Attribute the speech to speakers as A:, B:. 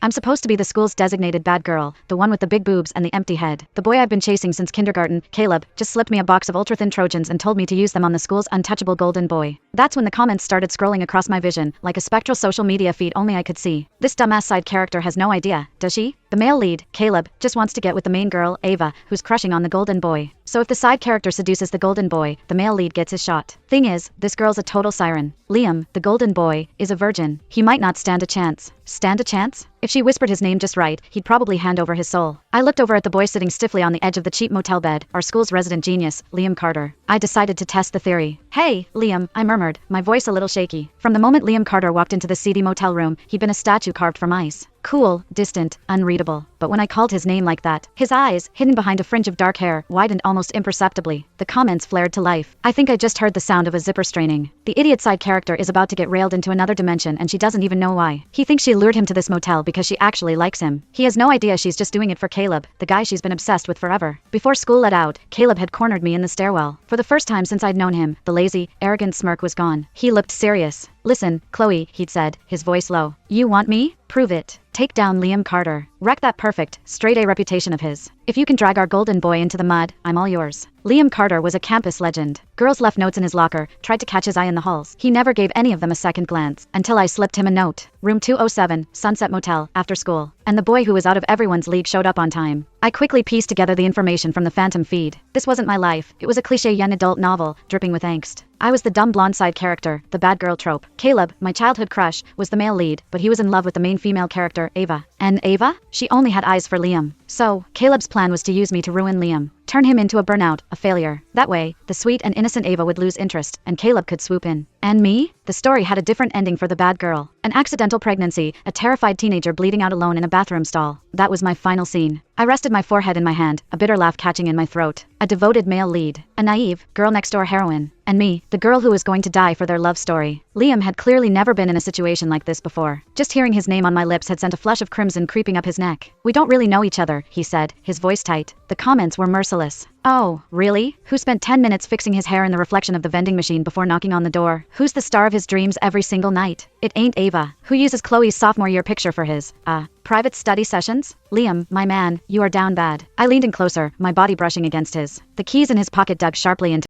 A: I'm supposed to be the school's designated bad girl, the one with the big boobs and the empty head. The boy I've been chasing since kindergarten, Caleb, just slipped me a box of ultra-thin Trojans and told me to use them on the school's untouchable golden boy. That's when the comments started scrolling across my vision, like a spectral social media feed only I could see. This dumbass side character has no idea, does she? The male lead, Caleb, just wants to get with the main girl, Ava, who's crushing on the golden boy. So if the side character seduces the golden boy, the male lead gets his shot. Thing is, this girl's a total siren. Liam, the golden boy, is a virgin. He might not stand a chance. Stand a chance? If she whispered his name just right, he'd probably hand over his soul. I looked over at the boy sitting stiffly on the edge of the cheap motel bed, our school's resident genius, Liam Carter. I decided to test the theory. Hey, Liam, I murmured, my voice a little shaky. From the moment Liam Carter walked into the seedy motel room, he'd been a statue carved from ice. Cool, distant, unreadable. But when I called his name like that, his eyes, hidden behind a fringe of dark hair, widened almost imperceptibly. The comments flared to life. I think I just heard the sound of a zipper straining. The idiot side character is about to get railed into another dimension and she doesn't even know why. He thinks she lured him to this motel because she actually likes him. He has no idea she's just doing it for Caleb, the guy she's been obsessed with forever. Before school let out, Caleb had cornered me in the stairwell. For the first time since I'd known him, the lazy, arrogant smirk was gone. He looked serious. Listen, Chloe, he'd said, his voice low. You want me? Prove it. Take down Liam Carter. Wreck that perfect, straight A reputation of his. If you can drag our golden boy into the mud, I'm all yours. Liam Carter was a campus legend. Girls left notes in his locker, tried to catch his eye in the halls. He never gave any of them a second glance, until I slipped him a note. Room 207, Sunset Motel, after school. And the boy who was out of everyone's league showed up on time. I quickly pieced together the information from the phantom feed. This wasn't my life. It was a cliché young adult novel, dripping with angst. I was the dumb blonde side character, the bad girl trope. Caleb, my childhood crush, was the male lead, but he was in love with the main female character, Ava. And Ava? She only had eyes for Liam. So, Caleb's plan was to use me to ruin Liam. Turn him into a burnout, a failure. That way, the sweet and innocent Ava would lose interest, and Caleb could swoop in. And me? The story had a different ending for the bad girl. An accidental pregnancy, a terrified teenager bleeding out alone in a bathroom stall. That was my final scene. I rested my forehead in my hand, a bitter laugh catching in my throat. A devoted male lead. A naive, girl-next-door heroine. And me, the girl who was going to die for their love story. Liam had clearly never been in a situation like this before. Just hearing his name on my lips had sent a flush of crimson creeping up his neck. We don't really know each other, he said, his voice tight. The comments were merciless. Oh, really? Who spent 10 minutes fixing his hair in the reflection of the vending machine before knocking on the door? Who's the star of his dreams every single night? It ain't Ava. Who uses Chloe's sophomore year picture for his, private study sessions? Liam, my man, you are down bad. I leaned in closer, my body brushing against his. The keys in his pocket dug sharply into